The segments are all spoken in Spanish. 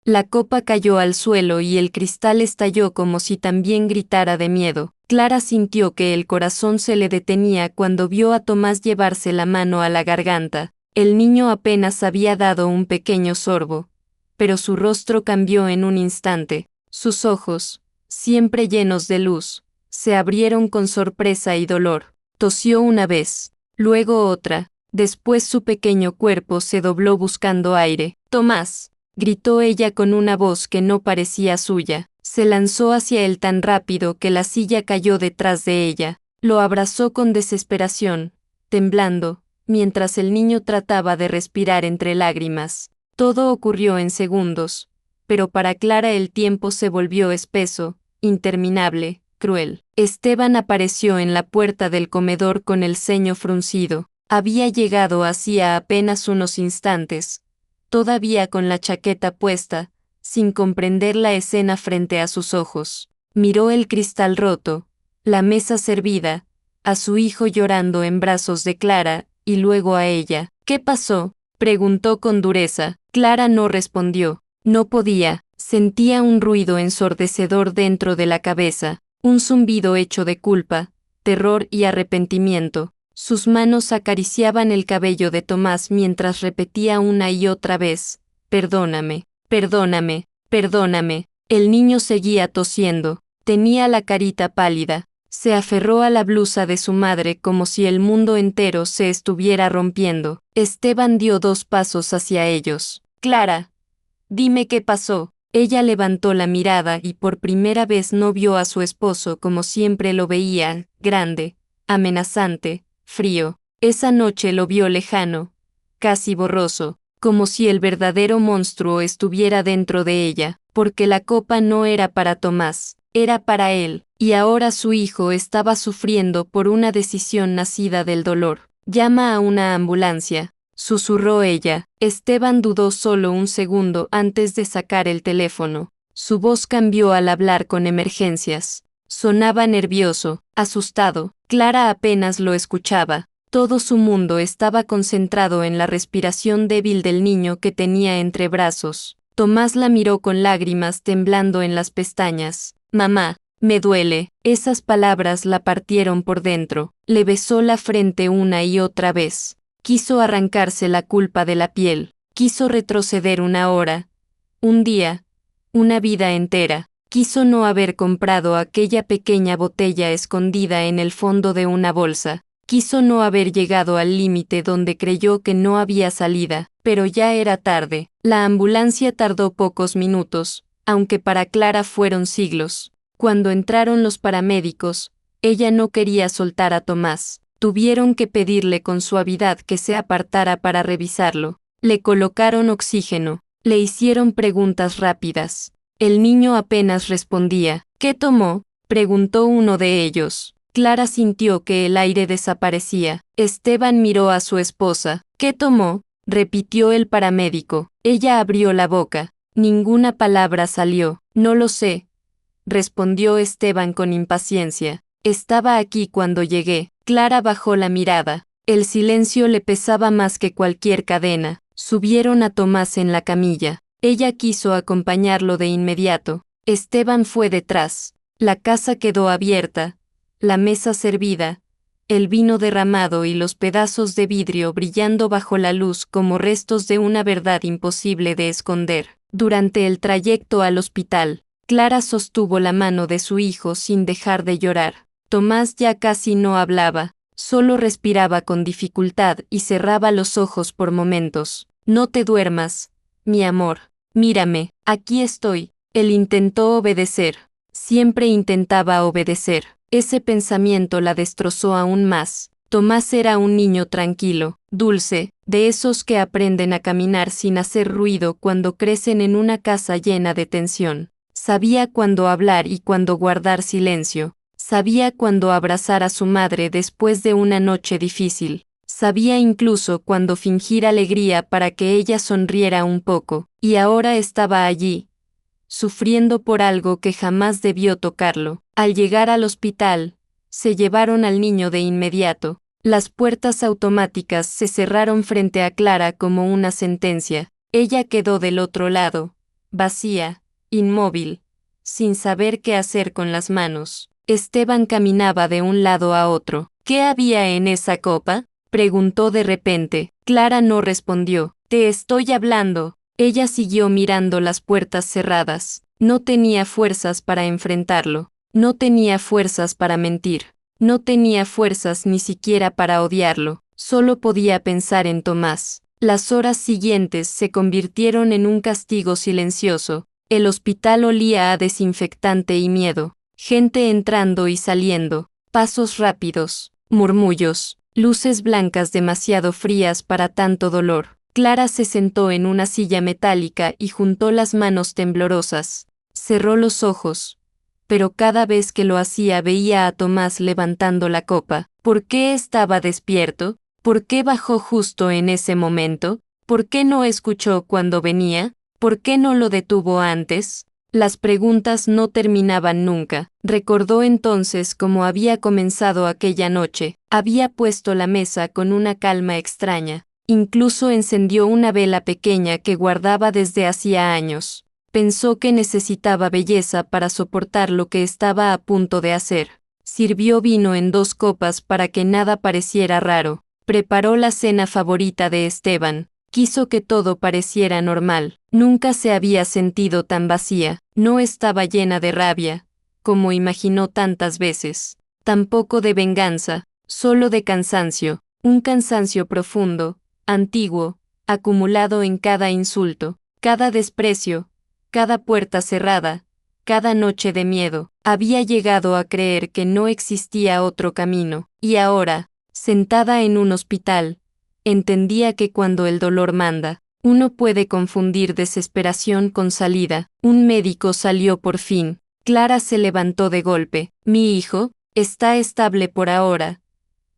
La copa cayó al suelo y el cristal estalló como si también gritara de miedo. Clara sintió que el corazón se le detenía cuando vio a Tomás llevarse la mano a la garganta. El niño apenas había dado un pequeño sorbo, pero su rostro cambió en un instante. Sus ojos, siempre llenos de luz, se abrieron con sorpresa y dolor. Tosió una vez, luego otra, después su pequeño cuerpo se dobló buscando aire. «Tomás», gritó ella con una voz que no parecía suya. Se lanzó hacia él tan rápido que la silla cayó detrás de ella. Lo abrazó con desesperación, temblando, mientras el niño trataba de respirar entre lágrimas. Todo ocurrió en segundos, pero para Clara el tiempo se volvió espeso, interminable, cruel. Esteban apareció en la puerta del comedor con el ceño fruncido. Había llegado hacía apenas unos instantes, todavía con la chaqueta puesta, sin comprender la escena frente a sus ojos. Miró el cristal roto, la mesa servida, a su hijo llorando en brazos de Clara, y luego a ella. «¿Qué pasó?», preguntó con dureza. Clara no respondió. No podía, sentía un ruido ensordecedor dentro de la cabeza, un zumbido hecho de culpa, terror y arrepentimiento. Sus manos acariciaban el cabello de Tomás mientras repetía una y otra vez: «Perdóname, perdóname, perdóname». El niño seguía tosiendo, tenía la carita pálida, se aferró a la blusa de su madre como si el mundo entero se estuviera rompiendo. Esteban dio 2 pasos hacia ellos. «Clara, dime qué pasó». Ella levantó la mirada y por primera vez no vio a su esposo como siempre lo veía, grande, amenazante, frío. Esa noche lo vio lejano, casi borroso, como si el verdadero monstruo estuviera dentro de ella, porque la copa no era para Tomás, era para él, y ahora su hijo estaba sufriendo por una decisión nacida del dolor. «Llama a una ambulancia», susurró ella. Esteban dudó solo un segundo antes de sacar el teléfono. Su voz cambió al hablar con emergencias. Sonaba nervioso, asustado. Clara apenas lo escuchaba. Todo su mundo estaba concentrado en la respiración débil del niño que tenía entre brazos. Tomás la miró con lágrimas temblando en las pestañas. «Mamá, me duele». Esas palabras la partieron por dentro. Le besó la frente una y otra vez. Quiso arrancarse la culpa de la piel. Quiso retroceder una hora, un día, una vida entera. Quiso no haber comprado aquella pequeña botella escondida en el fondo de una bolsa. Quiso no haber llegado al límite donde creyó que no había salida, pero ya era tarde. La ambulancia tardó pocos minutos, aunque para Clara fueron siglos. Cuando entraron los paramédicos, ella no quería soltar a Tomás. Tuvieron que pedirle con suavidad que se apartara para revisarlo. Le colocaron oxígeno, le hicieron preguntas rápidas. El niño apenas respondía. «¿Qué tomó?», preguntó uno de ellos. Clara sintió que el aire desaparecía. Esteban miró a su esposa. «¿Qué tomó?», repitió el paramédico. Ella abrió la boca. Ninguna palabra salió. «No lo sé», respondió Esteban con impaciencia. «Estaba aquí cuando llegué». Clara bajó la mirada. El silencio le pesaba más que cualquier cadena. Subieron a Tomás en la camilla. Ella quiso acompañarlo de inmediato. Esteban fue detrás. La casa quedó abierta, la mesa servida, el vino derramado y los pedazos de vidrio brillando bajo la luz como restos de una verdad imposible de esconder. Durante el trayecto al hospital, Clara sostuvo la mano de su hijo sin dejar de llorar. Tomás ya casi no hablaba, solo respiraba con dificultad y cerraba los ojos por momentos. «No te duermas, mi amor. Mírame, aquí estoy». Él intentó obedecer. Siempre intentaba obedecer. Ese pensamiento la destrozó aún más. Tomás era un niño tranquilo, dulce, de esos que aprenden a caminar sin hacer ruido cuando crecen en una casa llena de tensión. Sabía cuándo hablar y cuándo guardar silencio. Sabía cuándo abrazar a su madre después de una noche difícil. Sabía incluso cuándo fingir alegría para que ella sonriera un poco. Y ahora estaba allí, sufriendo por algo que jamás debió tocarlo. Al llegar al hospital, se llevaron al niño de inmediato. Las puertas automáticas se cerraron frente a Clara como una sentencia. Ella quedó del otro lado, vacía, inmóvil, sin saber qué hacer con las manos. Esteban caminaba de un lado a otro. ¿Qué había en esa copa?, preguntó de repente. Clara no respondió. Te estoy hablando. Ella siguió mirando las puertas cerradas. No tenía fuerzas para enfrentarlo. No tenía fuerzas para mentir. No tenía fuerzas ni siquiera para odiarlo. Solo podía pensar en Tomás. Las horas siguientes se convirtieron en un castigo silencioso. El hospital olía a desinfectante y miedo. Gente entrando y saliendo. Pasos rápidos. Murmullos. Luces blancas demasiado frías para tanto dolor. Clara se sentó en una silla metálica y juntó las manos temblorosas. Cerró los ojos. Pero cada vez que lo hacía veía a Tomás levantando la copa. ¿Por qué estaba despierto? ¿Por qué bajó justo en ese momento? ¿Por qué no escuchó cuando venía? ¿Por qué no lo detuvo antes? Las preguntas no terminaban nunca. Recordó entonces cómo había comenzado aquella noche. Había puesto la mesa con una calma extraña. Incluso encendió una vela pequeña que guardaba desde hacía años. Pensó que necesitaba belleza para soportar lo que estaba a punto de hacer. Sirvió vino en 2 copas para que nada pareciera raro. Preparó la cena favorita de Esteban. Quiso que todo pareciera normal. Nunca se había sentido tan vacía. No estaba llena de rabia, como imaginó tantas veces. Tampoco de venganza, solo de cansancio. Un cansancio profundo, antiguo, acumulado en cada insulto, cada desprecio, cada puerta cerrada, cada noche de miedo. Había llegado a creer que no existía otro camino. Y ahora, sentada en un hospital, entendía que cuando el dolor manda, uno puede confundir desesperación con salida. Un médico salió por fin. Clara se levantó de golpe. Mi hijo está estable por ahora,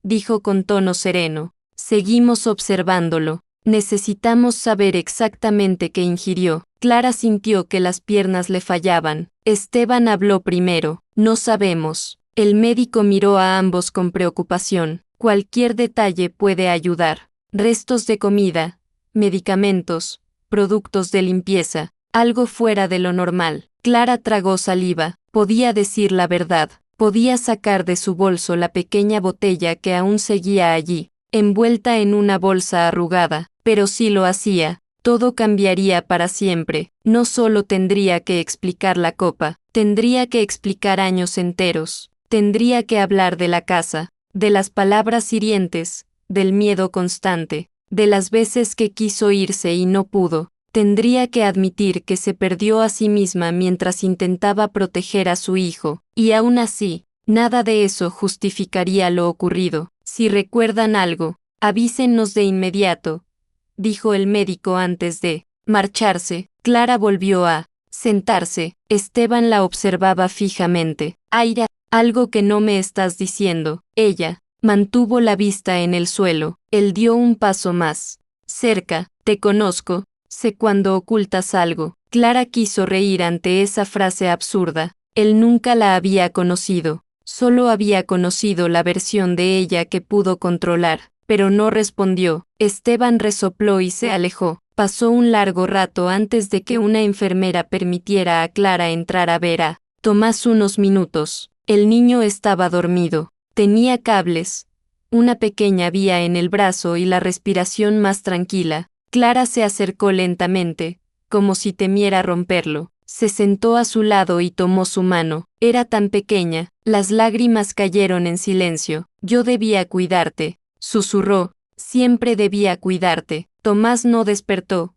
dijo con tono sereno. Seguimos observándolo. Necesitamos saber exactamente qué ingirió. Clara sintió que las piernas le fallaban. Esteban habló primero. No sabemos. El médico miró a ambos con preocupación. Cualquier detalle puede ayudar. Restos de comida, medicamentos, productos de limpieza, algo fuera de lo normal. Clara tragó saliva. Podía decir la verdad. Podía sacar de su bolso la pequeña botella que aún seguía allí, envuelta en una bolsa arrugada. Pero si lo hacía, todo cambiaría para siempre. No solo tendría que explicar la copa, tendría que explicar años enteros. Tendría que hablar de la casa, de las palabras hirientes, del miedo constante, de las veces que quiso irse y no pudo. Tendría que admitir que se perdió a sí misma mientras intentaba proteger a su hijo, y aún así, nada de eso justificaría lo ocurrido. Si recuerdan algo, avísenos de inmediato, dijo el médico antes de marcharse. Clara volvió a sentarse. Esteban la observaba fijamente. Aira, algo que no me estás diciendo. Ella mantuvo la vista en el suelo. Él dio un paso más. Cerca, te conozco, sé cuando ocultas algo. Clara quiso reír ante esa frase absurda. Él nunca la había conocido. Solo había conocido la versión de ella que pudo controlar, pero no respondió. Esteban resopló y se alejó. Pasó un largo rato antes de que una enfermera permitiera a Clara entrar a ver a Tomás. Unos minutos. El niño estaba dormido. Tenía cables, una pequeña vía en el brazo y la respiración más tranquila. Clara se acercó lentamente, como si temiera romperlo. Se sentó a su lado y tomó su mano. Era tan pequeña. Las lágrimas cayeron en silencio. Yo debía cuidarte, susurró. Siempre debía cuidarte. Tomás no despertó,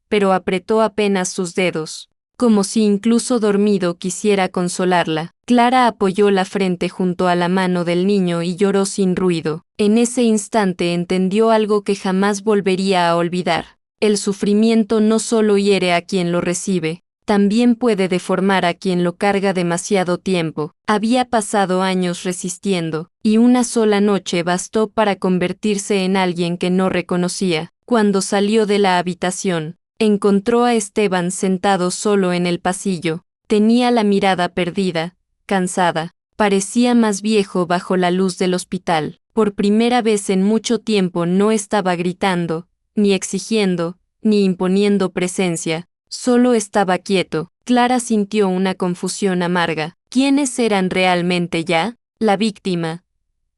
pero apretó apenas sus dedos, como si incluso dormido quisiera consolarla. Clara apoyó la frente junto a la mano del niño y lloró sin ruido. En ese instante entendió algo que jamás volvería a olvidar. El sufrimiento no solo hiere a quien lo recibe, también puede deformar a quien lo carga demasiado tiempo. Había pasado años resistiendo, y una sola noche bastó para convertirse en alguien que no reconocía. Cuando salió de la habitación, encontró a Esteban sentado solo en el pasillo. Tenía la mirada perdida, cansada. Parecía más viejo bajo la luz del hospital. Por primera vez en mucho tiempo no estaba gritando, ni exigiendo, ni imponiendo presencia. Solo estaba quieto. Clara sintió una confusión amarga. ¿Quiénes eran realmente ya? La víctima,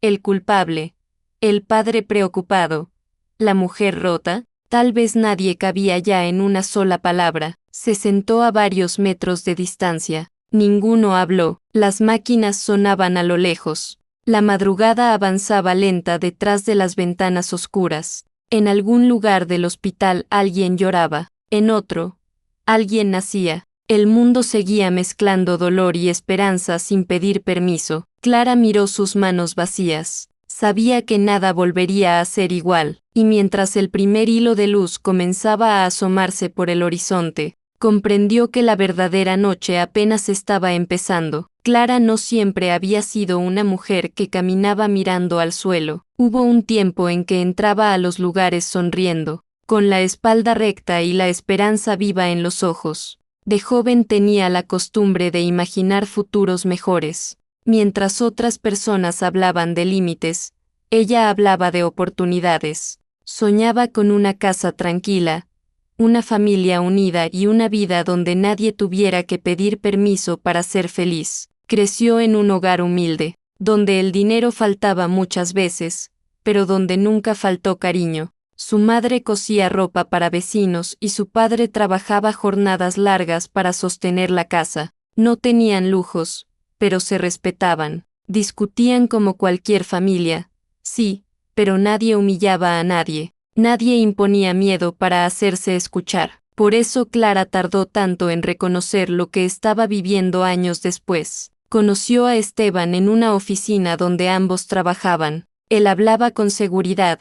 el culpable, el padre preocupado, la mujer rota. Tal vez nadie cabía ya en una sola palabra. Se sentó a varios metros de distancia. Ninguno habló. Las máquinas sonaban a lo lejos. La madrugada avanzaba lenta detrás de las ventanas oscuras. En algún lugar del hospital alguien lloraba. En otro, alguien nacía. El mundo seguía mezclando dolor y esperanza sin pedir permiso. Clara miró sus manos vacías. Sabía que nada volvería a ser igual, y mientras el primer hilo de luz comenzaba a asomarse por el horizonte, comprendió que la verdadera noche apenas estaba empezando. Clara no siempre había sido una mujer que caminaba mirando al suelo. Hubo un tiempo en que entraba a los lugares sonriendo, con la espalda recta y la esperanza viva en los ojos. De joven tenía la costumbre de imaginar futuros mejores. Mientras otras personas hablaban de límites, ella hablaba de oportunidades. Soñaba con una casa tranquila, una familia unida y una vida donde nadie tuviera que pedir permiso para ser feliz. Creció en un hogar humilde, donde el dinero faltaba muchas veces, pero donde nunca faltó cariño. Su madre cosía ropa para vecinos y su padre trabajaba jornadas largas para sostener la casa. No tenían lujos, pero se respetaban. Discutían como cualquier familia, sí, pero nadie humillaba a nadie. Nadie imponía miedo para hacerse escuchar. Por eso Clara tardó tanto en reconocer lo que estaba viviendo años después. Conoció a Esteban en una oficina donde ambos trabajaban. Él hablaba con seguridad,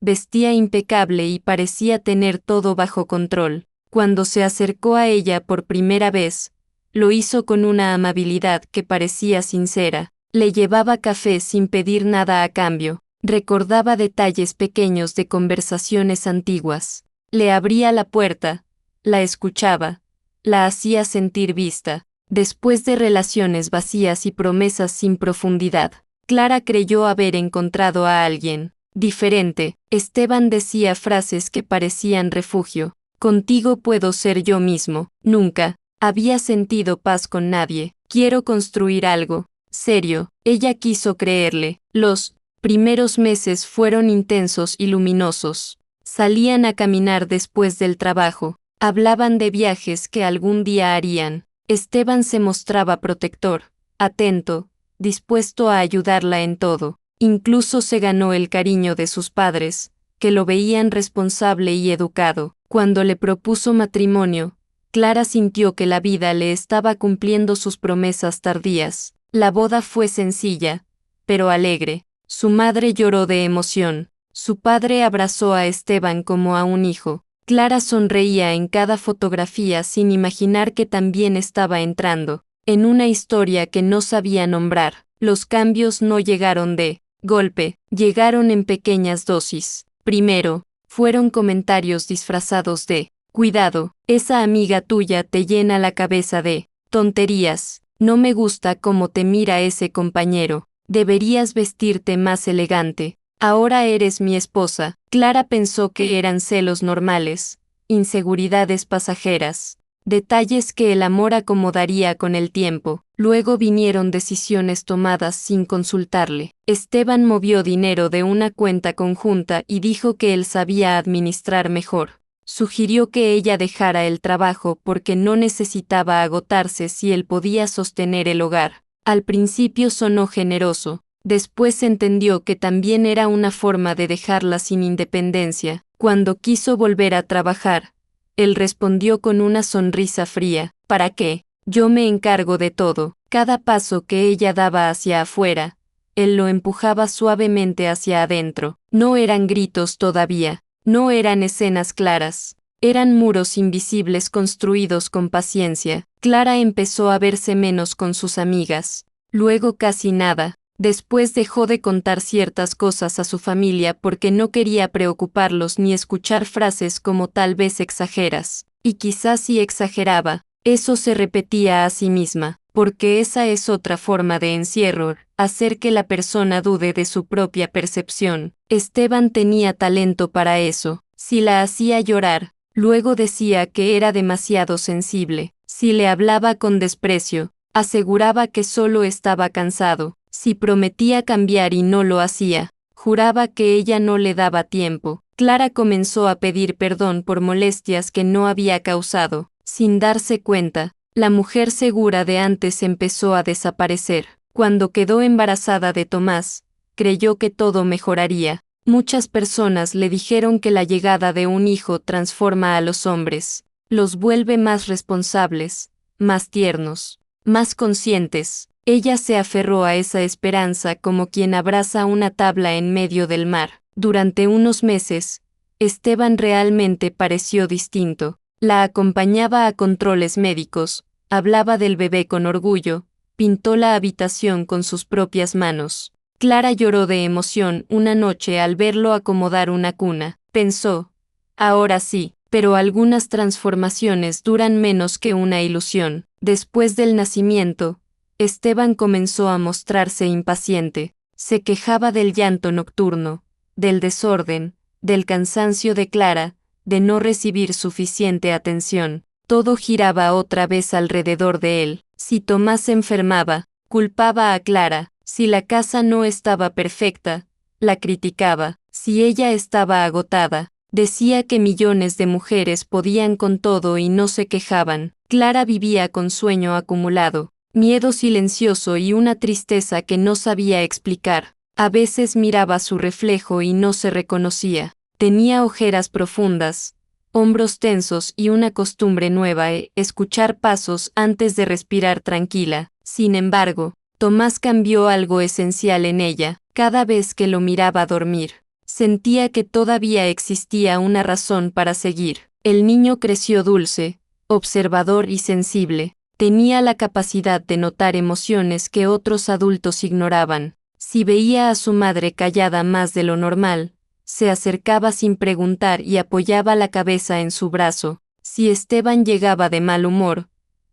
vestía impecable y parecía tener todo bajo control. Cuando se acercó a ella por primera vez, lo hizo con una amabilidad que parecía sincera. Le llevaba café sin pedir nada a cambio. Recordaba detalles pequeños de conversaciones antiguas. Le abría la puerta, la escuchaba, la hacía sentir vista. Después de relaciones vacías y promesas sin profundidad, Clara creyó haber encontrado a alguien diferente. Esteban decía frases que parecían refugio. Contigo puedo ser yo mismo. Nunca había sentido paz con nadie. Quiero construir algo serio. Ella quiso creerle. Los primeros meses fueron intensos y luminosos. Salían a caminar después del trabajo. Hablaban de viajes que algún día harían. Esteban se mostraba protector, atento, dispuesto a ayudarla en todo. Incluso se ganó el cariño de sus padres, que lo veían responsable y educado. Cuando le propuso matrimonio, Clara sintió que la vida le estaba cumpliendo sus promesas tardías. La boda fue sencilla, pero alegre. Su madre lloró de emoción. Su padre abrazó a Esteban como a un hijo. Clara sonreía en cada fotografía sin imaginar que también estaba entrando en una historia que no sabía nombrar. Los cambios no llegaron de golpe, llegaron en pequeñas dosis. Primero, fueron comentarios disfrazados de cuidado, esa amiga tuya te llena la cabeza de tonterías. No me gusta cómo te mira ese compañero. Deberías vestirte más elegante. Ahora eres mi esposa. Clara pensó que eran celos normales, inseguridades pasajeras, detalles que el amor acomodaría con el tiempo. Luego vinieron decisiones tomadas sin consultarle. Esteban movió dinero de una cuenta conjunta y dijo que él sabía administrar mejor. Sugirió que ella dejara el trabajo porque no necesitaba agotarse si él podía sostener el hogar. Al principio sonó generoso. Después entendió que también era una forma de dejarla sin independencia. Cuando quiso volver a trabajar, él respondió con una sonrisa fría: ¿para qué? Yo me encargo de todo. Cada paso que ella daba hacia afuera, él lo empujaba suavemente hacia adentro. No eran gritos todavía, no eran escenas claras, eran muros invisibles construidos con paciencia. Clara empezó a verse menos con sus amigas, luego casi nada. Después dejó de contar ciertas cosas a su familia porque no quería preocuparlos ni escuchar frases como tal vez exageras. Y quizás si exageraba, eso se repetía a sí misma, porque esa es otra forma de encierro, hacer que la persona dude de su propia percepción. Esteban tenía talento para eso. Si la hacía llorar, Luego decía que era demasiado sensible. Si le hablaba con desprecio, aseguraba que solo estaba cansado. Si prometía cambiar y no lo hacía, juraba que ella no le daba tiempo. Clara comenzó a pedir perdón por molestias que no había causado. Sin darse cuenta, la mujer segura de antes empezó a desaparecer. Cuando quedó embarazada de Tomás, creyó que todo mejoraría. Muchas personas le dijeron que la llegada de un hijo transforma a los hombres, los vuelve más responsables, más tiernos, más conscientes. Ella se aferró a esa esperanza como quien abraza una tabla en medio del mar. Durante unos meses, Esteban realmente pareció distinto. La acompañaba a controles médicos, hablaba del bebé con orgullo, pintó la habitación con sus propias manos. Clara lloró de emoción una noche al verlo acomodar una cuna. Pensó, ahora sí, pero algunas transformaciones duran menos que una ilusión. Después del nacimiento, Esteban comenzó a mostrarse impaciente. Se quejaba del llanto nocturno, del desorden, del cansancio de Clara, de no recibir suficiente atención. Todo giraba otra vez alrededor de él. Si Tomás se enfermaba, culpaba a Clara. Si la casa no estaba perfecta, la criticaba. Si ella estaba agotada, decía que millones de mujeres podían con todo y no se quejaban. Clara vivía con sueño acumulado, miedo silencioso y una tristeza que no sabía explicar. A veces miraba su reflejo y no se reconocía. Tenía ojeras profundas, hombros tensos y una costumbre nueva, escuchar pasos antes de respirar tranquila. Sin embargo, Tomás cambió algo esencial en ella. Cada vez que lo miraba dormir, sentía que todavía existía una razón para seguir. El niño creció dulce, observador y sensible. Tenía la capacidad de notar emociones que otros adultos ignoraban. Si veía a su madre callada más de lo normal, se acercaba sin preguntar y apoyaba la cabeza en su brazo. Si Esteban llegaba de mal humor,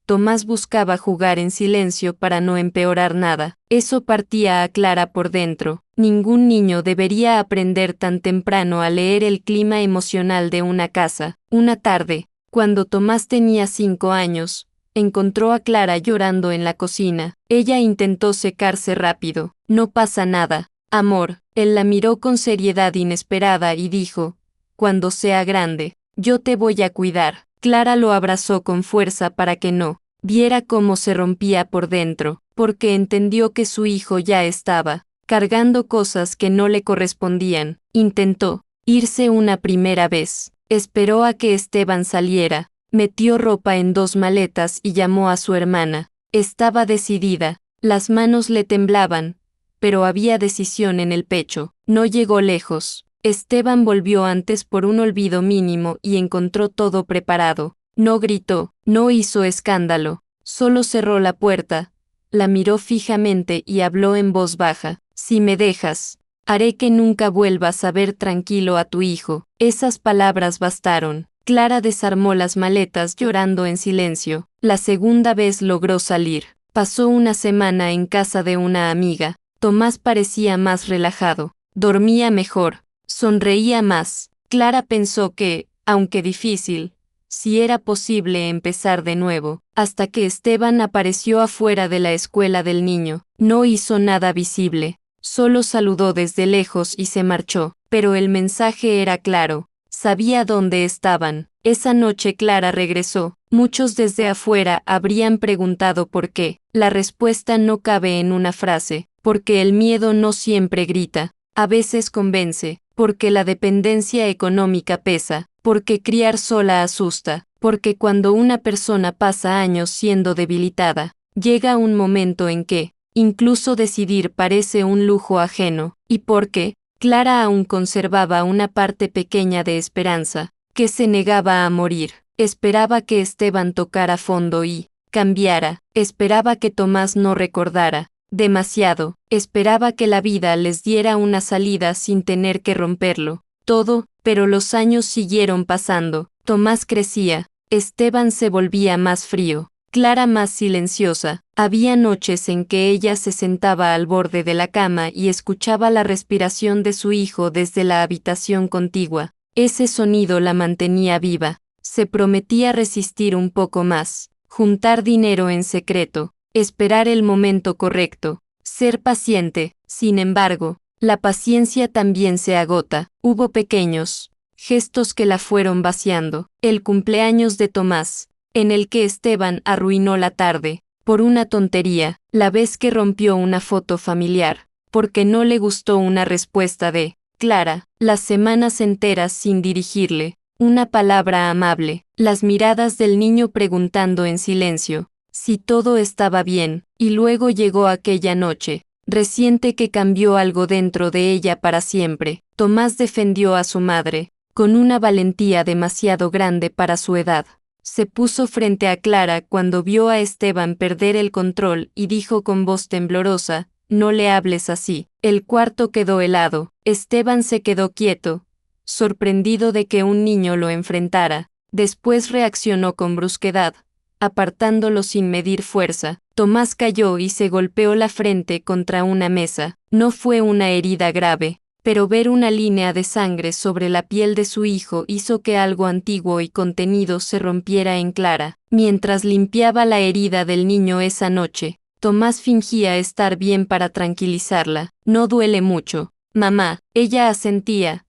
Tomás buscaba jugar en silencio para no empeorar nada. Eso partía a Clara por dentro. Ningún niño debería aprender tan temprano a leer el clima emocional de una casa. Una tarde, cuando Tomás tenía 5 años, encontró a Clara llorando en la cocina. Ella intentó secarse rápido. No pasa nada, amor. Él la miró con seriedad inesperada y dijo, cuando sea grande, yo te voy a cuidar. Clara lo abrazó con fuerza para que no viera cómo se rompía por dentro, porque entendió que su hijo ya estaba cargando cosas que no le correspondían. Intentó irse una primera vez. Esperó a que Esteban saliera, metió ropa en 2 maletas y llamó a su hermana. Estaba decidida, las manos le temblaban, pero había decisión en el pecho. No llegó lejos. Esteban volvió antes por un olvido mínimo y encontró todo preparado. No gritó, no hizo escándalo, solo cerró la puerta, la miró fijamente y habló en voz baja. Si me dejas, haré que nunca vuelvas a ver tranquilo a tu hijo. Esas palabras bastaron. Clara desarmó las maletas llorando en silencio. La segunda vez logró salir. Pasó una semana en casa de una amiga. Tomás parecía más relajado, dormía mejor, sonreía más. Clara pensó que, aunque difícil, si era posible empezar de nuevo, hasta que Esteban apareció afuera de la escuela del niño. No hizo nada visible, solo saludó desde lejos y se marchó, pero el mensaje era claro, sabía dónde estaban. Esa noche Clara regresó. Muchos desde afuera habrían preguntado por qué. La respuesta no cabe en una frase, porque el miedo no siempre grita, a veces convence, porque la dependencia económica pesa, porque criar sola asusta, porque cuando una persona pasa años siendo debilitada, llega un momento en que, incluso decidir parece un lujo ajeno, y porque, Clara aún conservaba una parte pequeña de esperanza, que se negaba a morir. Esperaba que Esteban tocara fondo y cambiara, esperaba que Tomás no recordara demasiado, esperaba que la vida les diera una salida sin tener que romperlo todo, pero los años siguieron pasando. Tomás crecía, Esteban se volvía más frío, Clara más silenciosa. Había noches en que ella se sentaba al borde de la cama y escuchaba la respiración de su hijo desde la habitación contigua. Ese sonido la mantenía viva. Se prometía resistir un poco más, juntar dinero en secreto, esperar el momento correcto, ser paciente. Sin embargo, la paciencia también se agota. Hubo pequeños gestos que la fueron vaciando. El cumpleaños de Tomás, en el que Esteban arruinó la tarde, por una tontería, la vez que rompió una foto familiar, porque no le gustó una respuesta de Clara, las semanas enteras sin dirigirle una palabra amable, las miradas del niño preguntando en silencio si todo estaba bien, y luego llegó aquella noche reciente que cambió algo dentro de ella para siempre. Tomás defendió a su madre, con una valentía demasiado grande para su edad. Se puso frente a Clara cuando vio a Esteban perder el control y dijo con voz temblorosa, «No le hables así». El cuarto quedó helado. Esteban se quedó quieto, sorprendido de que un niño lo enfrentara. Después reaccionó con brusquedad, apartándolo sin medir fuerza. Tomás cayó y se golpeó la frente contra una mesa. No fue una herida grave, pero ver una línea de sangre sobre la piel de su hijo hizo que algo antiguo y contenido se rompiera en Clara. Mientras limpiaba la herida del niño esa noche, Tomás fingía estar bien para tranquilizarla. «No duele mucho, mamá». Ella asentía,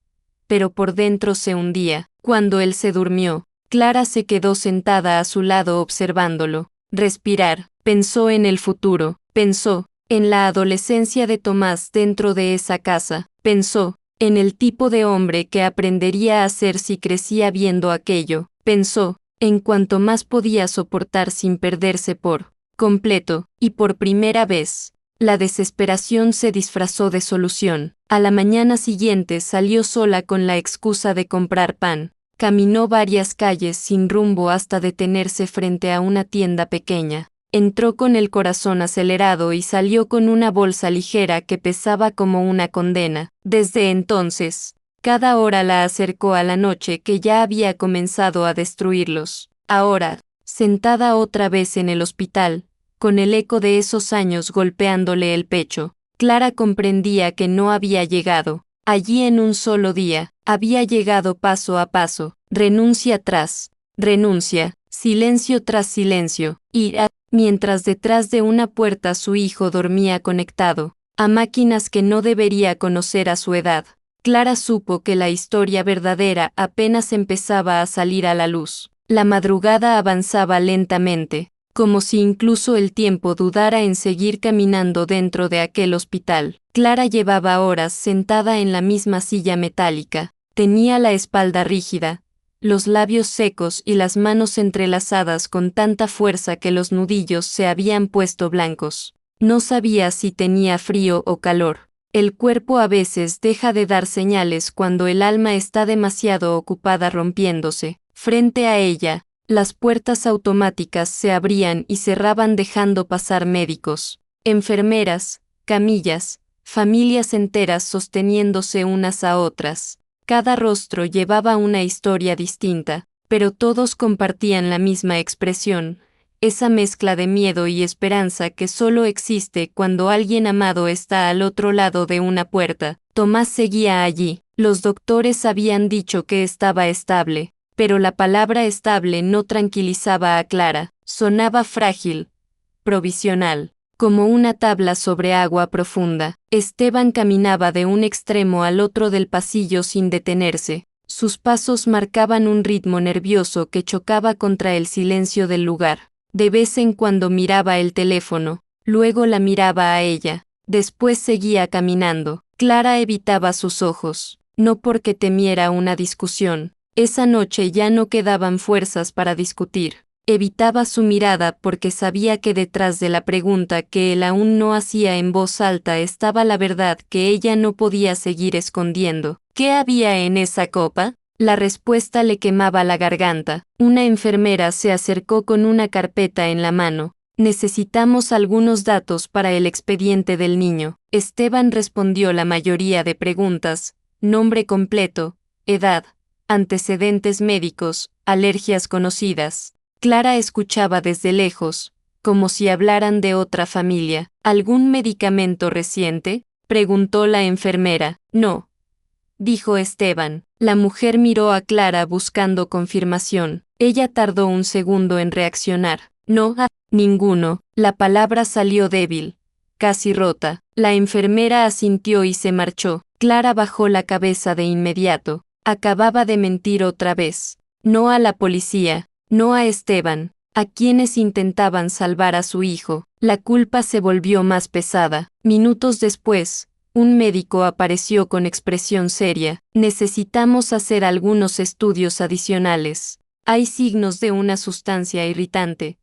pero por dentro se hundía. Cuando él se durmió, Clara se quedó sentada a su lado observándolo. Respirar. Pensó en el futuro. Pensó en la adolescencia de Tomás dentro de esa casa. Pensó en el tipo de hombre que aprendería a ser si crecía viendo aquello. Pensó en cuánto más podía soportar sin perderse por completo, y por primera vez, la desesperación se disfrazó de solución. A la mañana siguiente salió sola con la excusa de comprar pan. Caminó varias calles sin rumbo hasta detenerse frente a una tienda pequeña. Entró con el corazón acelerado y salió con una bolsa ligera que pesaba como una condena. Desde entonces, cada hora la acercó a la noche que ya había comenzado a destruirlos. Ahora, sentada otra vez en el hospital, con el eco de esos años golpeándole el pecho, Clara comprendía que no había llegado allí en un solo día, había llegado paso a paso, renuncia tras renuncia, silencio tras silencio, mientras detrás de una puerta su hijo dormía conectado a máquinas que no debería conocer a su edad. Clara supo que la historia verdadera apenas empezaba a salir a la luz. La madrugada avanzaba lentamente, como si incluso el tiempo dudara en seguir caminando dentro de aquel hospital. Clara llevaba horas sentada en la misma silla metálica. Tenía la espalda rígida, los labios secos y las manos entrelazadas con tanta fuerza que los nudillos se habían puesto blancos. No sabía si tenía frío o calor. El cuerpo a veces deja de dar señales cuando el alma está demasiado ocupada rompiéndose. Frente a ella, las puertas automáticas se abrían y cerraban dejando pasar médicos, enfermeras, camillas, familias enteras sosteniéndose unas a otras. Cada rostro llevaba una historia distinta, pero todos compartían la misma expresión, esa mezcla de miedo y esperanza que solo existe cuando alguien amado está al otro lado de una puerta. Tomás seguía allí. Los doctores habían dicho que estaba estable, pero la palabra estable no tranquilizaba a Clara. Sonaba frágil, provisional, como una tabla sobre agua profunda. Esteban caminaba de un extremo al otro del pasillo sin detenerse. Sus pasos marcaban un ritmo nervioso que chocaba contra el silencio del lugar. De vez en cuando miraba el teléfono, luego la miraba a ella. Después seguía caminando. Clara evitaba sus ojos, no porque temiera una discusión. Esa noche ya no quedaban fuerzas para discutir. Evitaba su mirada porque sabía que detrás de la pregunta que él aún no hacía en voz alta estaba la verdad que ella no podía seguir escondiendo. ¿Qué había en esa copa? La respuesta le quemaba la garganta. Una enfermera se acercó con una carpeta en la mano. Necesitamos algunos datos para el expediente del niño. Esteban respondió la mayoría de preguntas: nombre completo, edad, antecedentes médicos, alergias conocidas. Clara escuchaba desde lejos, como si hablaran de otra familia. ¿Algún medicamento reciente?, preguntó la enfermera. No, dijo Esteban. La mujer miró a Clara buscando confirmación. Ella tardó un segundo en reaccionar. No, ninguno. La palabra salió débil, casi rota. La enfermera asintió y se marchó. Clara bajó la cabeza de inmediato. Acababa de mentir otra vez. No a la policía, no a Esteban, a quienes intentaban salvar a su hijo. La culpa se volvió más pesada. Minutos después, un médico apareció con expresión seria. Necesitamos hacer algunos estudios adicionales. Hay signos de una sustancia irritante,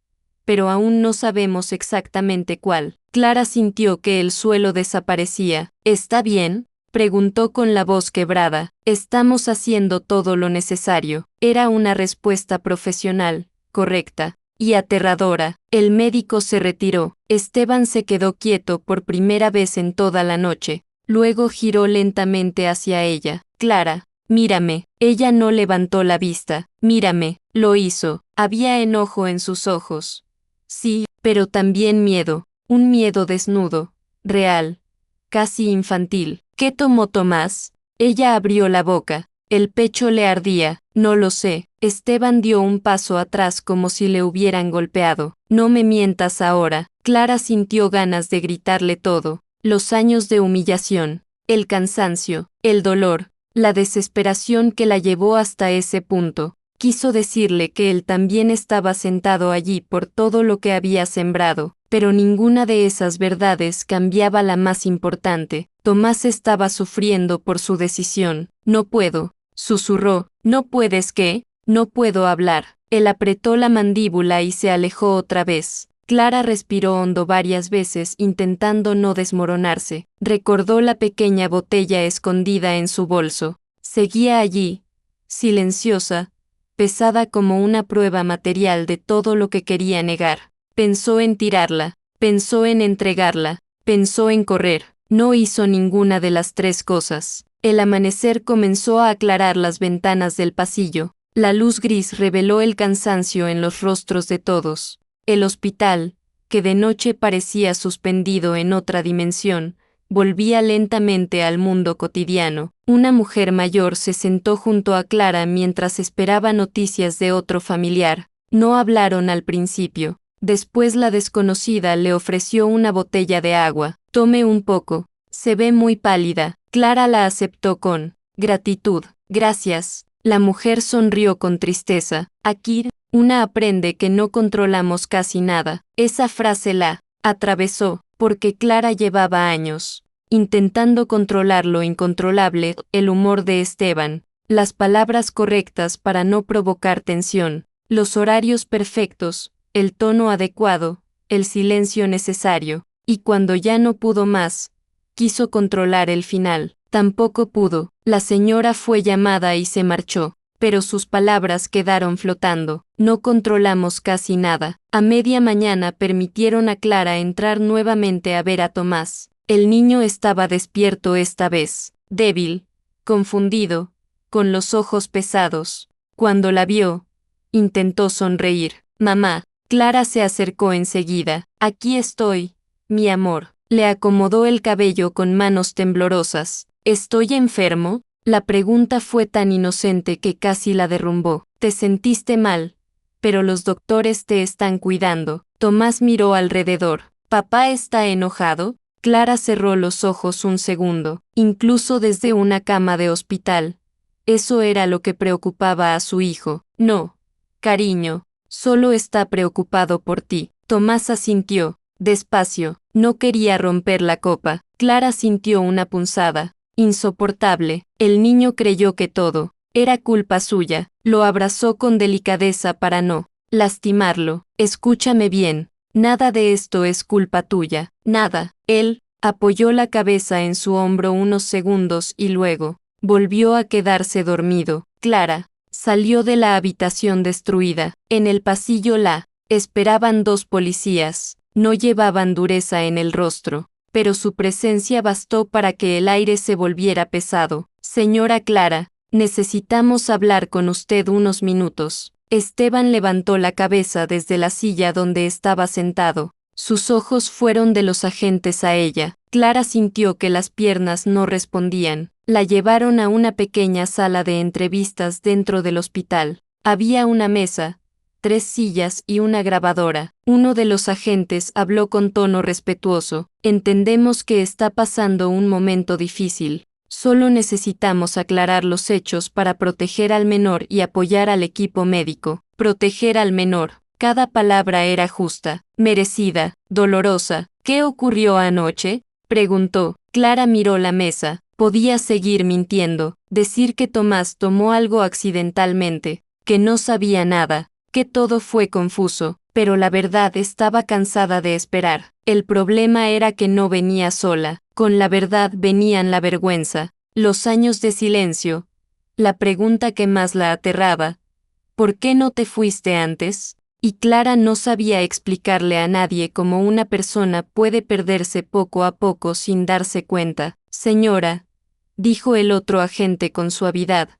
pero aún no sabemos exactamente cuál. Clara sintió que el suelo desaparecía. ¿Está bien?, preguntó con la voz quebrada. Estamos haciendo todo lo necesario. Era una respuesta profesional, correcta y aterradora. El médico se retiró. Esteban se quedó quieto por primera vez en toda la noche. Luego giró lentamente hacia ella. Clara, mírame. Ella no levantó la vista. Mírame. Lo hizo. Había enojo en sus ojos. Sí, pero también miedo. Un miedo desnudo, real, casi infantil. ¿Qué tomó Tomás? Ella abrió la boca. El pecho le ardía. No lo sé. Esteban dio un paso atrás como si le hubieran golpeado. No me mientas ahora. Clara sintió ganas de gritarle todo. Los años de humillación, el cansancio, el dolor, la desesperación que la llevó hasta ese punto. Quiso decirle que él también estaba sentado allí por todo lo que había sembrado, pero ninguna de esas verdades cambiaba la más importante. Tomás estaba sufriendo por su decisión. No puedo, susurró. ¿No puedes qué? No puedo hablar. Él apretó la mandíbula y se alejó otra vez. Clara respiró hondo varias veces intentando no desmoronarse. Recordó la pequeña botella escondida en su bolso. Seguía allí, silenciosa, pesada como una prueba material de todo lo que quería negar. Pensó en tirarla, pensó en entregarla, pensó en correr. No hizo ninguna de las tres cosas. El amanecer comenzó a aclarar las ventanas del pasillo. La luz gris reveló el cansancio en los rostros de todos. El hospital, que de noche parecía suspendido en otra dimensión, volvía lentamente al mundo cotidiano. Una mujer mayor se sentó junto a Clara mientras esperaba noticias de otro familiar. No hablaron al principio. Después la desconocida le ofreció una botella de agua. Tome un poco. Se ve muy pálida. Clara la aceptó con gratitud. Gracias. La mujer sonrió con tristeza. Aquí, una aprende que no controlamos casi nada. Esa frase la atravesó, porque Clara llevaba años intentando controlar lo incontrolable, el humor de Esteban, las palabras correctas para no provocar tensión, los horarios perfectos, el tono adecuado, el silencio necesario, y cuando ya no pudo más, quiso controlar el final. Tampoco pudo. La señora fue llamada y se marchó, pero sus palabras quedaron flotando. No controlamos casi nada. A media mañana permitieron a Clara entrar nuevamente a ver a Tomás. El niño estaba despierto esta vez, débil, confundido, con los ojos pesados. Cuando la vio, intentó sonreír. Mamá. Clara se acercó enseguida. Aquí estoy, mi amor. Le acomodó el cabello con manos temblorosas. ¿Estoy enfermo? La pregunta fue tan inocente que casi la derrumbó. Te sentiste mal, pero los doctores te están cuidando. Tomás miró alrededor. ¿Papá está enojado? Clara cerró los ojos un segundo, incluso desde una cama de hospital. Eso era lo que preocupaba a su hijo. No, cariño, solo está preocupado por ti. Tomás asintió, despacio. No quería romper la copa. Clara sintió una punzada. Insoportable. El niño creyó que todo era culpa suya. Lo abrazó con delicadeza para no lastimarlo. Escúchame bien. Nada de esto es culpa tuya. Nada. Él apoyó la cabeza en su hombro unos segundos y luego volvió a quedarse dormido. Clara salió de la habitación destruida. En el pasillo la esperaban dos policías. No llevaban dureza en el rostro, pero su presencia bastó para que el aire se volviera pesado. Señora Clara, necesitamos hablar con usted unos minutos. Esteban levantó la cabeza desde la silla donde estaba sentado. Sus ojos fueron de los agentes a ella. Clara sintió que las piernas no respondían. La llevaron a una pequeña sala de entrevistas dentro del hospital. Había una mesa, 3 sillas y una grabadora. Uno de los agentes habló con tono respetuoso. Entendemos que está pasando un momento difícil. Solo necesitamos aclarar los hechos para proteger al menor y apoyar al equipo médico. Proteger al menor. Cada palabra era justa, merecida, dolorosa. ¿Qué ocurrió anoche?, preguntó. Clara miró la mesa. Podía seguir mintiendo, decir que Tomás tomó algo accidentalmente, que no sabía nada, que todo fue confuso, pero la verdad estaba cansada de esperar. El problema era que no venía sola, con la verdad venían la vergüenza, los años de silencio, la pregunta que más la aterraba: ¿por qué no te fuiste antes? Y Clara no sabía explicarle a nadie cómo una persona puede perderse poco a poco sin darse cuenta. Señora, dijo el otro agente con suavidad,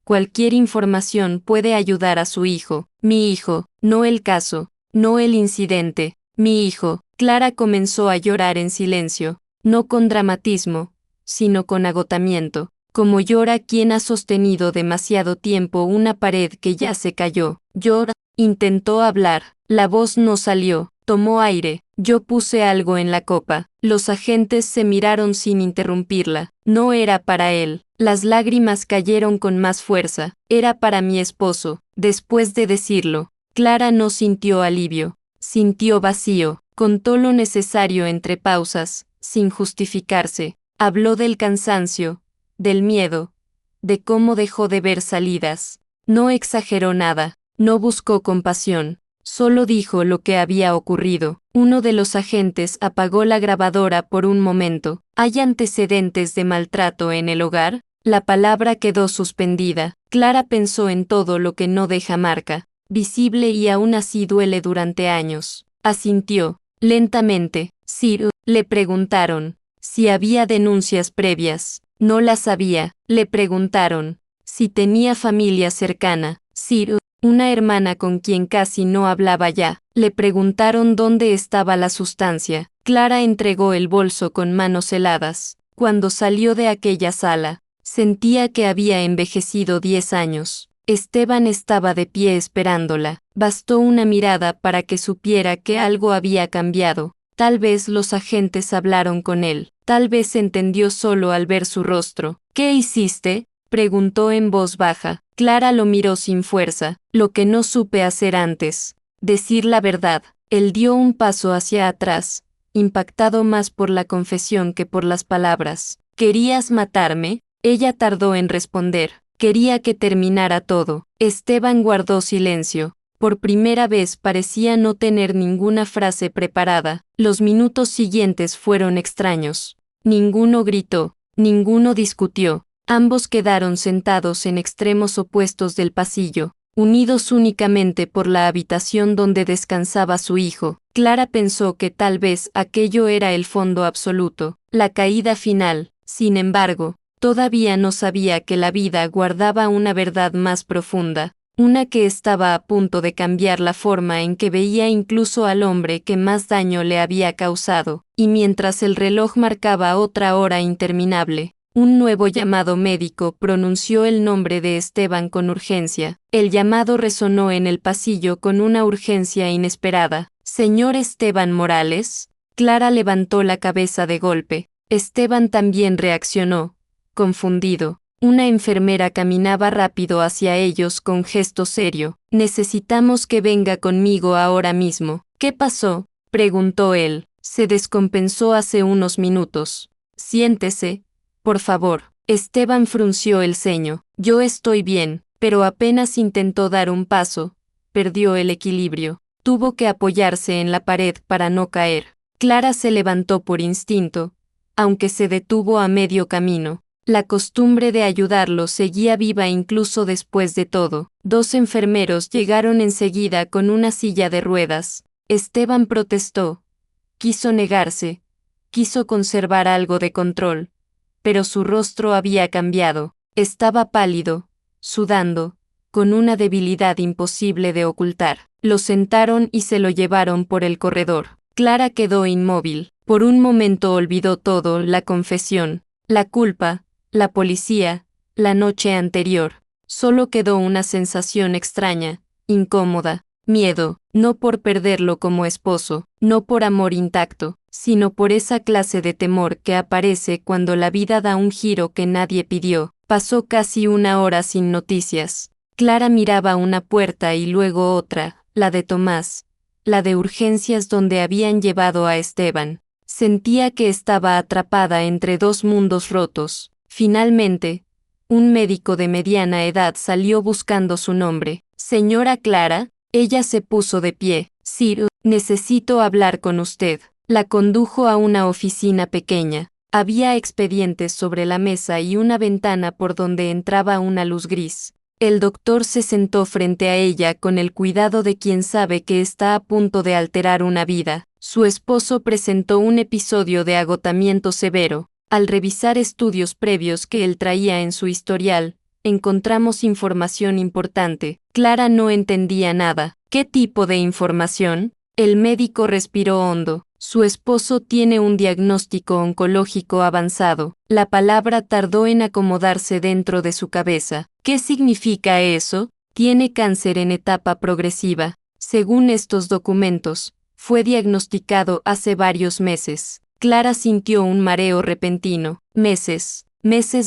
cualquier información puede ayudar a su hijo. Mi hijo, no el caso, no el incidente, mi hijo. Clara comenzó a llorar en silencio, no con dramatismo, sino con agotamiento, como llora quien ha sostenido demasiado tiempo una pared que ya se cayó. Llora. Intentó hablar, la voz no salió, tomó aire. Yo puse algo en la copa. Los agentes se miraron sin interrumpirla. No era para él. Las lágrimas cayeron con más fuerza. Era para mi esposo. Después de decirlo, Clara no sintió alivio. Sintió vacío. Contó lo necesario entre pausas, sin justificarse. Habló del cansancio, del miedo, de cómo dejó de ver salidas. No exageró nada. No buscó compasión, solo dijo lo que había ocurrido. Uno de los agentes apagó la grabadora por un momento. ¿Hay antecedentes de maltrato en el hogar? La palabra quedó suspendida. Clara pensó en todo lo que no deja marca, visible y aún así duele durante años. Asintió, lentamente. Sir, le preguntaron si había denuncias previas. No las había. Le preguntaron si tenía familia cercana. Sir, una hermana con quien casi no hablaba ya. Le preguntaron dónde estaba la sustancia. Clara entregó el bolso con manos heladas. Cuando salió de aquella sala, sentía que había envejecido 10 años. Esteban estaba de pie esperándola. Bastó una mirada para que supiera que algo había cambiado. Tal vez los agentes hablaron con él. Tal vez entendió solo al ver su rostro. ¿Qué hiciste?, preguntó en voz baja. Clara lo miró sin fuerza. Lo que no supe hacer antes. Decir la verdad. Él dio un paso hacia atrás, impactado más por la confesión que por las palabras. ¿Querías matarme? Ella tardó en responder. Quería que terminara todo. Esteban guardó silencio. Por primera vez parecía no tener ninguna frase preparada. Los minutos siguientes fueron extraños. Ninguno gritó, ninguno discutió. Ambos quedaron sentados en extremos opuestos del pasillo, unidos únicamente por la habitación donde descansaba su hijo. Clara pensó que tal vez aquello era el fondo absoluto, la caída final. Sin embargo, todavía no sabía que la vida guardaba una verdad más profunda, una que estaba a punto de cambiar la forma en que veía incluso al hombre que más daño le había causado. Y mientras el reloj marcaba otra hora interminable, un nuevo llamado médico pronunció el nombre de Esteban con urgencia. El llamado resonó en el pasillo con una urgencia inesperada. ¿Señor Esteban Morales? Clara levantó la cabeza de golpe. Esteban también reaccionó, confundido. Una enfermera caminaba rápido hacia ellos con gesto serio. Necesitamos que venga conmigo ahora mismo. ¿Qué pasó?, preguntó él. Se descompensó hace unos minutos. Siéntese, por favor. Esteban frunció el ceño. Yo estoy bien, pero apenas intentó dar un paso, perdió el equilibrio. Tuvo que apoyarse en la pared para no caer. Clara se levantó por instinto, aunque se detuvo a medio camino. La costumbre de ayudarlo seguía viva incluso después de todo. 2 enfermeros llegaron enseguida con una silla de ruedas. Esteban protestó. Quiso negarse. Quiso conservar algo de control. Pero su rostro había cambiado. Estaba pálido, sudando, con una debilidad imposible de ocultar. Lo sentaron y se lo llevaron por el corredor. Clara quedó inmóvil. Por un momento olvidó todo: la confesión, la culpa, la policía, la noche anterior. Solo quedó una sensación extraña, incómoda, miedo, no por perderlo como esposo, no por amor intacto, sino por esa clase de temor que aparece cuando la vida da un giro que nadie pidió. Pasó casi una hora sin noticias. Clara miraba una puerta y luego otra, la de Tomás, la de urgencias donde habían llevado a Esteban. Sentía que estaba atrapada entre dos mundos rotos. Finalmente, un médico de mediana edad salió buscando su nombre. Señora Clara, ella se puso de pie. Sir, necesito hablar con usted. La condujo a una oficina pequeña. Había expedientes sobre la mesa y una ventana por donde entraba una luz gris. El doctor se sentó frente a ella con el cuidado de quien sabe que está a punto de alterar una vida. Su esposo presentó un episodio de agotamiento severo. Al revisar estudios previos que él traía en su historial, encontramos información importante. Clara no entendía nada. ¿Qué tipo de información? El médico respiró hondo. Su esposo tiene un diagnóstico oncológico avanzado. La palabra tardó en acomodarse dentro de su cabeza. ¿Qué significa eso? Tiene cáncer en etapa progresiva. Según estos documentos, fue diagnosticado hace varios meses. Clara sintió un mareo repentino. Meses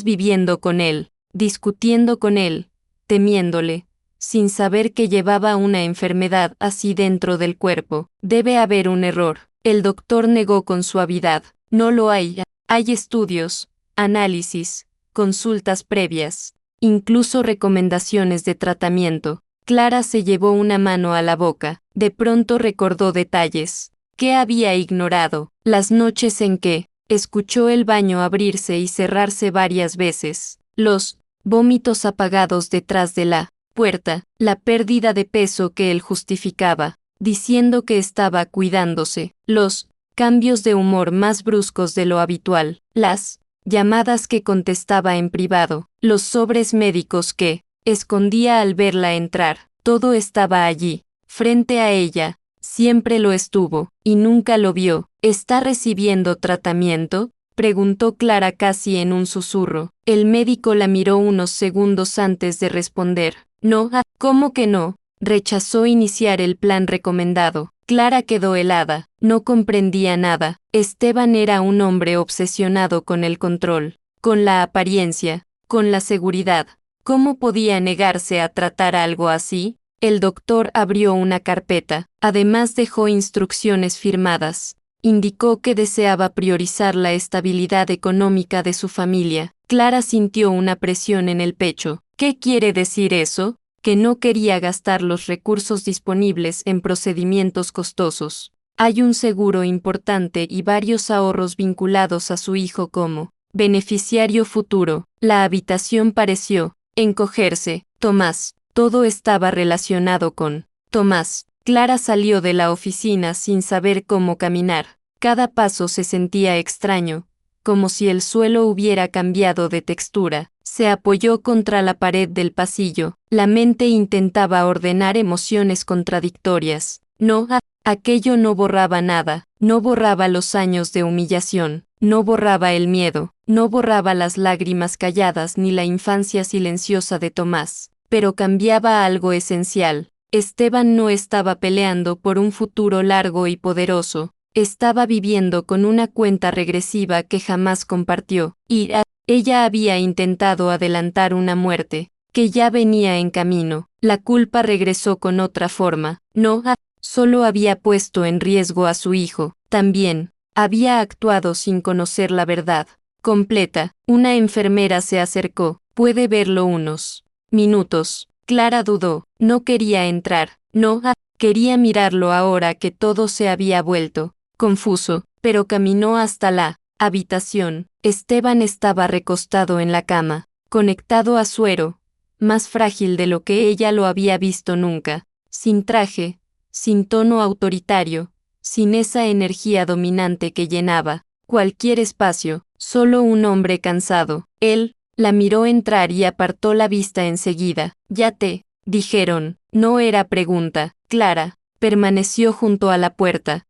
viviendo con él, discutiendo con él, temiéndole, sin saber que llevaba una enfermedad así dentro del cuerpo. Debe haber un error. El doctor negó con suavidad. No lo hay. Hay estudios, análisis, consultas previas, incluso recomendaciones de tratamiento. Clara se llevó una mano a la boca. De pronto recordó detalles. ¿Qué había ignorado? Las noches en que escuchó el baño abrirse y cerrarse varias veces, los vómitos apagados detrás de la puerta, la pérdida de peso que él justificaba, diciendo que estaba cuidándose, los cambios de humor más bruscos de lo habitual, las llamadas que contestaba en privado, los sobres médicos que escondía al verla entrar. Todo estaba allí, frente a ella. Siempre lo estuvo, y nunca lo vio. ¿Está recibiendo tratamiento?, preguntó Clara casi en un susurro. El médico la miró unos segundos antes de responder. No, ¿cómo que no? Rechazó iniciar el plan recomendado. Clara quedó helada, no comprendía nada. Esteban era un hombre obsesionado con el control, con la apariencia, con la seguridad. ¿Cómo podía negarse a tratar algo así? El doctor abrió una carpeta. Además dejó instrucciones firmadas. Indicó que deseaba priorizar la estabilidad económica de su familia. Clara sintió una presión en el pecho. ¿Qué quiere decir eso? Que no quería gastar los recursos disponibles en procedimientos costosos. Hay un seguro importante y varios ahorros vinculados a su hijo como beneficiario futuro. La habitación pareció encogerse. Tomás. Todo estaba relacionado con Tomás. Clara salió de la oficina sin saber cómo caminar. Cada paso se sentía extraño, como si el suelo hubiera cambiado de textura. Se apoyó contra la pared del pasillo. La mente intentaba ordenar emociones contradictorias. No, aquello no borraba nada. No borraba los años de humillación. No borraba el miedo. No borraba las lágrimas calladas ni la infancia silenciosa de Tomás. Pero cambiaba algo esencial. Esteban no estaba peleando por un futuro largo y poderoso. Estaba viviendo con una cuenta regresiva que jamás compartió. Y ella había intentado adelantar una muerte, que ya venía en camino. La culpa regresó con otra forma. No, solo había puesto en riesgo a su hijo. También, había actuado sin conocer la verdad completa. Una enfermera se acercó. Puede verlo unos minutos. Clara dudó. No quería entrar. No, quería mirarlo ahora que todo se había vuelto confuso, pero caminó hasta la habitación. Esteban estaba recostado en la cama, conectado a suero, más frágil de lo que ella lo había visto nunca, sin traje, sin tono autoritario, sin esa energía dominante que llenaba cualquier espacio, solo un hombre cansado. Él la miró entrar y apartó la vista enseguida. Ya te dijeron. No era pregunta. Clara permaneció junto a la puerta.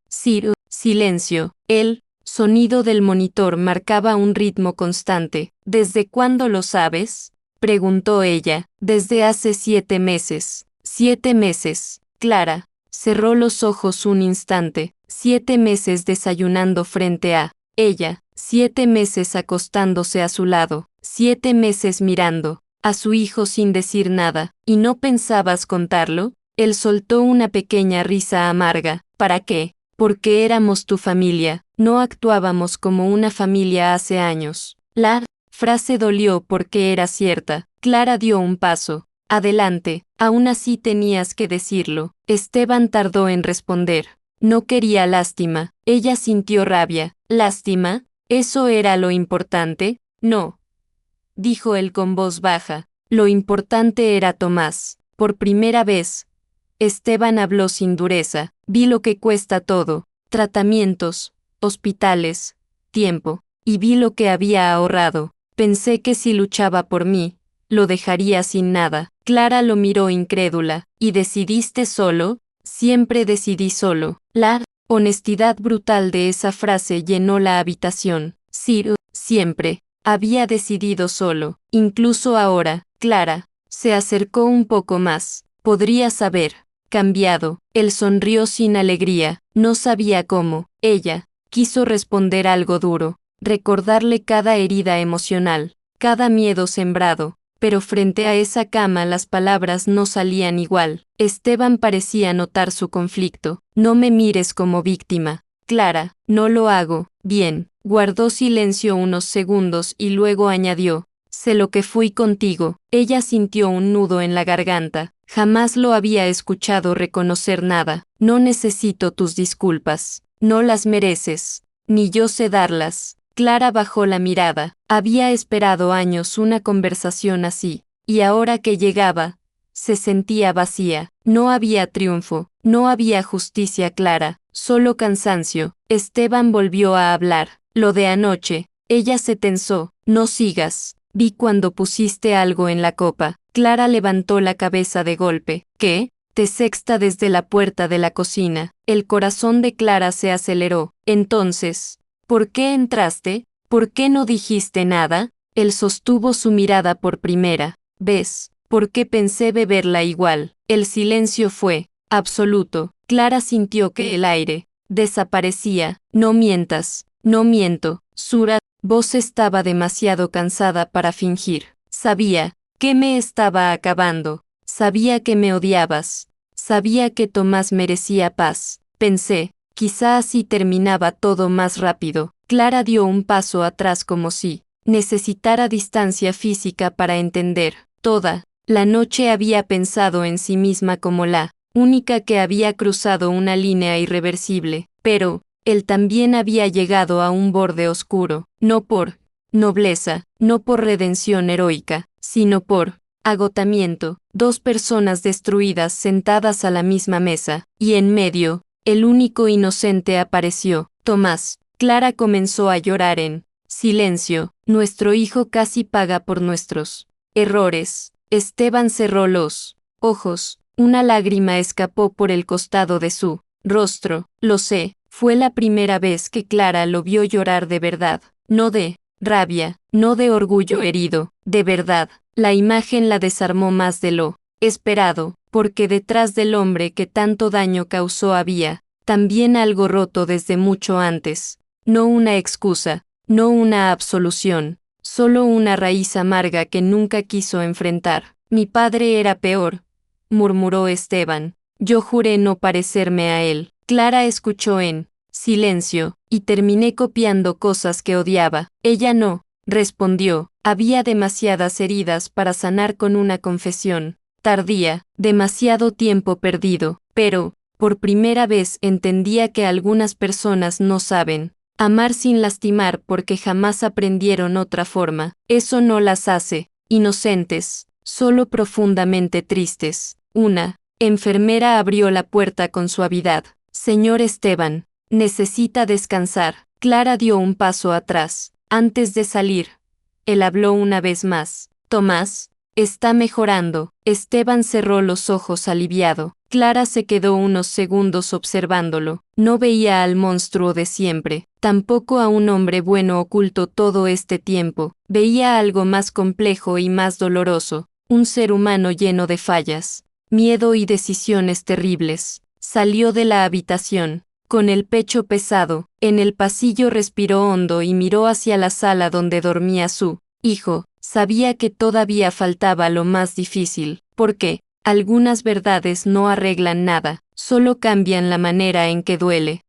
Silencio. El sonido del monitor marcaba un ritmo constante. ¿Desde cuándo lo sabes? preguntó ella. Desde hace 7 meses. 7 meses. Clara cerró los ojos un instante. 7 meses desayunando frente a ella. 7 meses acostándose a su lado. 7 meses mirando a su hijo sin decir nada. ¿Y no pensabas contarlo? Él soltó una pequeña risa amarga. ¿Para qué? Porque éramos tu familia. No actuábamos como una familia hace años. La frase dolió porque era cierta. Clara dio un paso adelante. Aún así tenías que decirlo. Esteban tardó en responder. No quería lástima. Ella sintió rabia. ¿Lástima? ¿Eso era lo importante? No, dijo él con voz baja. Lo importante era Tomás. Por primera vez, Esteban habló sin dureza. Vi lo que cuesta todo. Tratamientos, hospitales, tiempo. Y vi lo que había ahorrado. Pensé que si luchaba por mí, lo dejaría sin nada. Clara lo miró incrédula. ¿Y decidiste solo? Siempre decidí solo. La honestidad brutal de esa frase llenó la habitación. Ciro, siempre, había decidido solo. Incluso ahora, Clara, se acercó un poco más. Podrías haber cambiado. Él sonrió sin alegría. No sabía cómo. Ella quiso responder algo duro. Recordarle cada herida emocional, cada miedo sembrado. Pero frente a esa cama las palabras no salían igual. Esteban parecía notar su conflicto. No me mires como víctima. Clara, no lo hago. Bien. Guardó silencio unos segundos y luego añadió. Sé lo que fui contigo. Ella sintió un nudo en la garganta. Jamás lo había escuchado reconocer nada. No necesito tus disculpas. No las mereces. Ni yo sé darlas. Clara bajó la mirada. Había esperado años una conversación así, y ahora que llegaba, se sentía vacía. No había triunfo, no había justicia clara, solo cansancio. Esteban volvió a hablar. Lo de anoche. Ella se tensó. No sigas. Vi cuando pusiste algo en la copa. Clara levantó la cabeza de golpe. ¿Qué? Te sexta desde la puerta de la cocina. El corazón de Clara se aceleró. Entonces, ¿por qué entraste? ¿Por qué no dijiste nada? Él sostuvo su mirada por primera vez. ¿Por qué pensé beberla igual? El silencio fue absoluto. Clara sintió que el aire desaparecía. No mientas. No miento. Sura, vos estaba demasiado cansada para fingir. Sabía que me estaba acabando. Sabía que me odiabas. Sabía que Tomás merecía paz. Pensé, quizá así terminaba todo más rápido. Clara dio un paso atrás como si necesitara distancia física para entender. Toda la noche había pensado en sí misma como la única que había cruzado una línea irreversible, pero él también había llegado a un borde oscuro, no por nobleza, no por redención heroica, sino por agotamiento. 2 personas destruidas sentadas a la misma mesa, y en medio, el único inocente apareció, Tomás. Clara comenzó a llorar en silencio. Nuestro hijo casi paga por nuestros errores. Esteban cerró los ojos. Una lágrima escapó por el costado de su rostro. Lo sé, fue la primera vez que Clara lo vio llorar de verdad. No de rabia, no de orgullo herido, de verdad. La imagen la desarmó más de lo esperado, porque detrás del hombre que tanto daño causó había también algo roto desde mucho antes. No una excusa, no una absolución, solo una raíz amarga que nunca quiso enfrentar. Mi padre era peor, murmuró Esteban. Yo juré no parecerme a él. Clara escuchó en silencio, y terminé copiando cosas que odiaba. Ella no, respondió. Había demasiadas heridas para sanar con una confesión tardía, demasiado tiempo perdido, pero, por primera vez entendía que algunas personas no saben amar sin lastimar porque jamás aprendieron otra forma. Eso no las hace inocentes, solo profundamente tristes. Una enfermera abrió la puerta con suavidad. Señor Esteban, necesita descansar. Clara dio un paso atrás. Antes de salir, él habló una vez más. Tomás, está mejorando. Esteban cerró los ojos aliviado. Clara se quedó unos segundos observándolo. No veía al monstruo de siempre, tampoco a un hombre bueno oculto todo este tiempo. Veía algo más complejo y más doloroso, un ser humano lleno de fallas, miedo y decisiones terribles. Salió de la habitación, con el pecho pesado, en el pasillo respiró hondo y miró hacia la sala donde dormía su hijo. Sabía que todavía faltaba lo más difícil, porque algunas verdades no arreglan nada, solo cambian la manera en que duele.